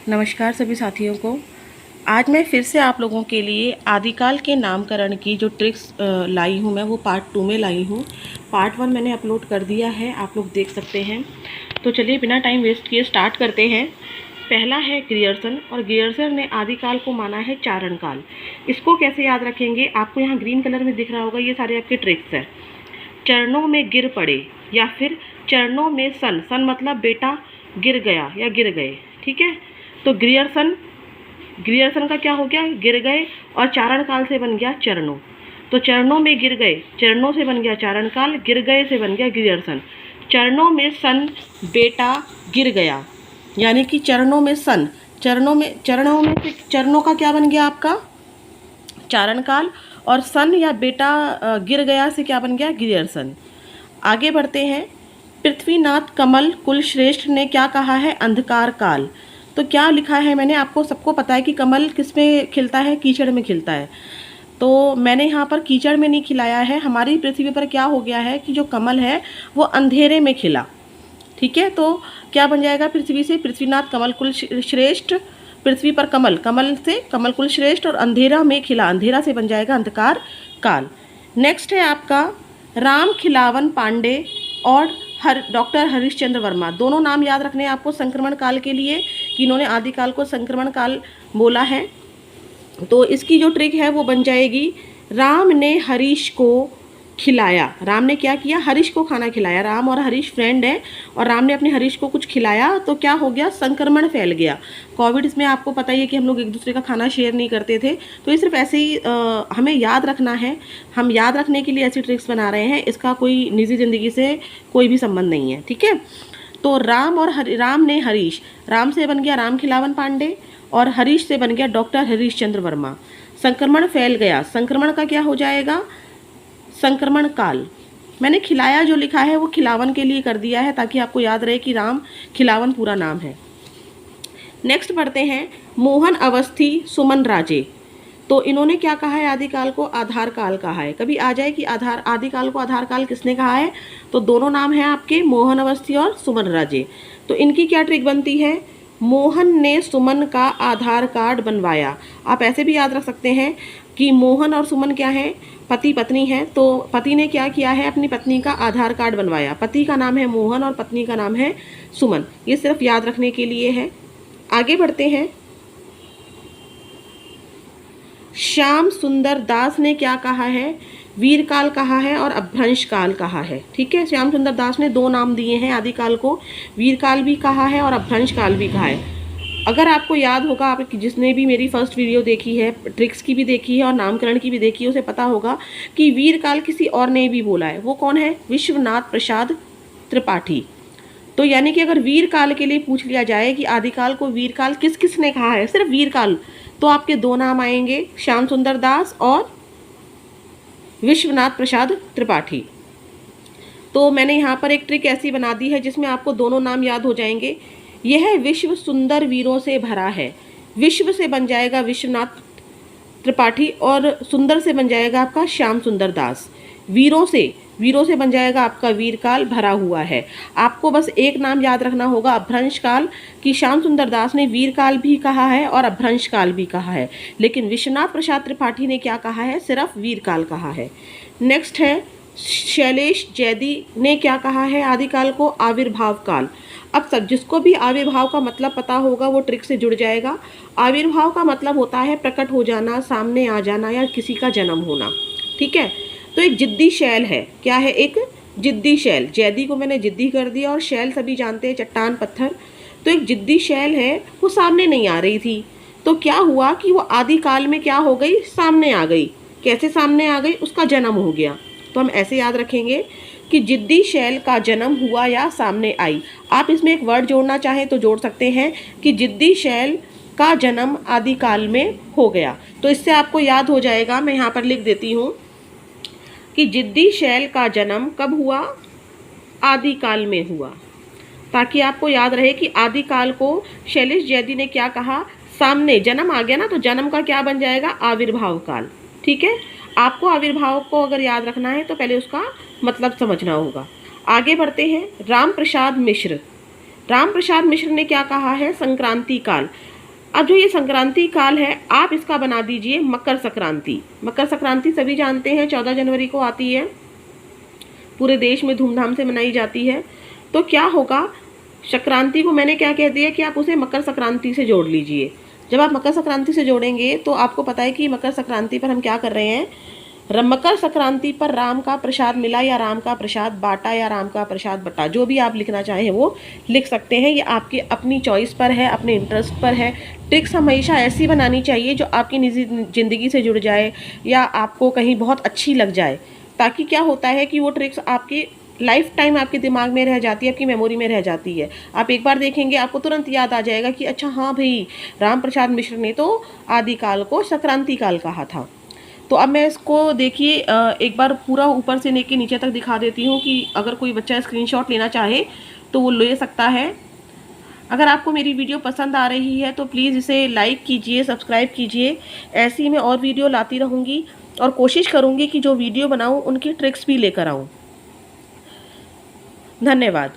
नमस्कार सभी साथियों को। आज मैं फिर से आप लोगों के लिए आदिकाल के नामकरण की जो ट्रिक्स लाई हूँ मैं वो पार्ट 2 में लाई हूँ। पार्ट 1 मैंने अपलोड कर दिया है, आप लोग देख सकते हैं। तो चलिए बिना टाइम वेस्ट किए स्टार्ट करते हैं। पहला है ग्रियर्सन, और ग्रियर्सन ने आदिकाल को माना है चारण काल। इसको कैसे याद रखेंगे, आपको यहाँ ग्रीन कलर में दिख रहा होगा, ये सारे आपके ट्रिक्स हैं। चरणों में गिर पड़े या फिर चरणों में सन, सन मतलब बेटा गिर गया या गिर गए, ठीक है। तो ग्रियर्सन, ग्रियर्सन का क्या हो गया, गिर गए, और चारण काल से बन गया चरणों। तो चरणों में गिर गए, चरणों से बन गया चारण काल, गिर गए से बन गया ग्रियर्सन। चरणों में सन बेटा गिर गया, यानी कि चरणों में सन, चरणों में से चरणों का क्या बन गया आपका चारण काल, और सन या बेटा गिर गया से क्या बन गया ग्रियर्सन। आगे बढ़ते हैं। पृथ्वीनाथ कमल कुलश्रेष्ठ ने क्या कहा है, अंधकार काल। तो क्या लिखा है मैंने, आपको सबको पता है कि कमल किस में खिलता है, कीचड़ में खिलता है। तो मैंने यहाँ पर कीचड़ में नहीं खिलाया है। हमारी पृथ्वी पर क्या हो गया है कि जो कमल है वो अंधेरे में खिला, ठीक है। तो क्या बन जाएगा पृथ्वी से, पृथ्वीनाथ कमल कुल श्रेष्ठ, पृथ्वी पर कमल, कमल से कमल कुल श्रेष्ठ, और अंधेरा में खिला, अंधेरा से बन जाएगा अंधकार काल। नेक्स्ट है आपका राम खिलावन पांडे और डॉक्टर हरीशचंद्र वर्मा। दोनों नाम याद रखने हैं आपको संक्रमण काल के लिए, कि इन्होंने आदिकाल को संक्रमण काल बोला है। तो इसकी जो ट्रिक है वो बन जाएगी, राम ने हरीश को खिलाया। राम ने क्या किया, हरीश को खाना खिलाया। राम और हरीश फ्रेंड है, और राम ने अपने हरीश को कुछ खिलाया, तो क्या हो गया, संक्रमण फैल गया। कोविड में आपको पता ही है कि हम लोग एक दूसरे का खाना शेयर नहीं करते थे। तो ये सिर्फ ऐसे ही हमें याद रखना है, हम याद रखने के लिए ऐसी ट्रिक्स बना रहे हैं। इसका कोई निजी ज़िंदगी से कोई भी संबंध नहीं है, ठीक है। तो राम और राम ने हरीश, राम से बन गया राम खिलावन पांडे, और हरीश से बन गया डॉक्टर हरीशचंद्र वर्मा। संक्रमण फैल गया, संक्रमण का क्या हो जाएगा, संक्रमण काल। मैंने खिलाया जो लिखा है वो खिलावन के लिए कर दिया है, ताकि आपको याद रहे कि राम खिलावन पूरा नाम है। नेक्स्ट पढ़ते हैं, मोहन अवस्थी सुमन राजे। तो इन्होंने क्या कहा है, आदिकाल को आधार काल कहा है। कभी आ जाए कि आदिकाल को आधार काल किसने कहा है, तो दोनों नाम हैं आपके, मोहन अवस्थी और सुमन राजे। तो इनकी क्या ट्रिक बनती है, मोहन ने सुमन का आधार कार्ड बनवाया। आप ऐसे भी याद रख सकते हैं कि मोहन और सुमन क्या है, पति पत्नी है। तो पति ने क्या किया है, अपनी पत्नी का आधार कार्ड बनवाया। पति का नाम है मोहन और पत्नी का नाम है सुमन। ये सिर्फ याद रखने के लिए है। आगे बढ़ते हैं। श्याम सुंदर दास ने क्या कहा है, वीरकाल कहा है और अभ्रंश काल कहा है, ठीक है। श्याम सुंदर दास ने दो नाम दिए हैं आदिकाल को, वीरकाल भी कहा है और अभ्रंश काल भी कहा है। अगर आपको याद होगा, आप जिसने भी मेरी फर्स्ट वीडियो देखी है, ट्रिक्स की भी देखी है और नामकरण की भी देखी है, उसे पता होगा कि वीरकाल किसी और ने भी बोला है। वो कौन है, विश्वनाथ प्रसाद त्रिपाठी। तो यानी कि अगर वीरकाल के लिए पूछ लिया जाए कि आदिकाल को वीरकाल किस किस ने कहा है, सिर्फ वीरकाल, तो आपके दो नाम आएंगे, श्याम सुंदर दास और विश्वनाथ प्रसाद त्रिपाठी। तो मैंने यहाँ पर एक ट्रिक ऐसी बना दी है जिसमें आपको दोनों नाम याद हो जाएंगे। यह विश्व सुंदर वीरों से भरा है। विश्व से बन जाएगा विश्वनाथ त्रिपाठी, और सुंदर से बन जाएगा आपका श्याम सुंदर दास। वीरों से बन जाएगा आपका वीरकाल भरा हुआ है। आपको बस एक नाम याद रखना होगा, अभ्रंश काल, कि श्याम सुंदर दास ने वीरकाल भी कहा है और अभ्रंश काल भी कहा है, लेकिन विश्वनाथ प्रसाद त्रिपाठी ने क्या कहा है, सिर्फ वीरकाल कहा है। नेक्स्ट है, शैलेश जैदी ने क्या कहा है आदिकाल को, आविर्भाव काल। अब सब जिसको भी आविर्भाव का मतलब पता होगा वो ट्रिक से जुड़ जाएगा। आविर्भाव का मतलब होता है प्रकट हो जाना, सामने आ जाना, या किसी का जन्म होना, ठीक है। तो एक जिद्दी शैल है, क्या है, एक जिद्दी शैल। जैदी को मैंने जिद्दी कर दिया, और शैल सभी जानते हैं चट्टान पत्थर। तो एक जिद्दी शैल है, वो सामने नहीं आ रही थी। तो क्या हुआ कि वो आदिकाल में क्या हो गई, सामने आ गई। कैसे सामने आ गई, उसका जन्म हो गया। तो हम ऐसे याद रखेंगे कि जिद्दी शैल का जन्म हुआ या सामने आई। आप इसमें एक वर्ड जोड़ना चाहें तो जोड़ सकते हैं कि जिद्दी शैल का जन्म आदिकाल में हो गया। तो इससे आपको याद हो जाएगा, मैं यहाँ पर लिख देती हूँ कि जिद्दी शैल का जन्म कब हुआ, आदिकाल में हुआ, ताकि आपको याद रहे कि आदिकाल को शैलेश जैदी ने क्या कहा, सामने जन्म आ गया ना, तो जन्म का क्या बन जाएगा, आविर्भाव काल, ठीक है। आपको आविर्भाव को अगर याद रखना है तो पहले उसका मतलब समझना होगा। आगे बढ़ते हैं। राम प्रसाद मिश्र, राम प्रसाद मिश्र ने क्या कहा है, संक्रांति काल। अब जो ये संक्रांति काल है, आप इसका बना दीजिए मकर संक्रांति। मकर संक्रांति सभी जानते हैं 14 जनवरी को आती है, पूरे देश में धूमधाम से मनाई जाती है। तो क्या होगा, संक्रांति को मैंने क्या कह दिया कि आप उसे मकर संक्रांति से जोड़ लीजिए। जब आप मकर संक्रांति से जोड़ेंगे तो आपको पता है कि मकर संक्रांति पर हम क्या कर रहे हैं, मकर संक्रांति पर राम का प्रसाद मिला या राम का प्रसाद बांटा या राम का प्रसाद बटा, जो भी आप लिखना चाहें वो लिख सकते हैं। ये आपकी अपनी चॉइस पर है, अपने इंटरेस्ट पर है। ट्रिक्स हमेशा ऐसी बनानी चाहिए जो आपकी निजी ज़िंदगी से जुड़ जाए या आपको कहीं बहुत अच्छी लग जाए, ताकि क्या होता है कि वो ट्रिक्स आपकी लाइफ टाइम आपके दिमाग में रह जाती है, आपकी मेमोरी में रह जाती है। आप एक बार देखेंगे आपको तुरंत याद आ जाएगा कि अच्छा हाँ भाई, राम प्रसाद मिश्र ने तो आदिकाल को संक्रांति काल कहा था। तो अब मैं इसको देखिए एक बार पूरा ऊपर से लेके नीचे तक दिखा देती हूँ कि अगर कोई बच्चा स्क्रीनशॉट लेना चाहे तो वो ले सकता है। अगर आपको मेरी वीडियो पसंद आ रही है तो प्लीज़ इसे लाइक कीजिए, सब्सक्राइब कीजिए। ऐसी मैं और वीडियो लाती रहूँगी और कोशिश करूँगी कि जो वीडियो बनाऊँ उनकी ट्रिक्स भी लेकर आऊँ। धन्यवाद।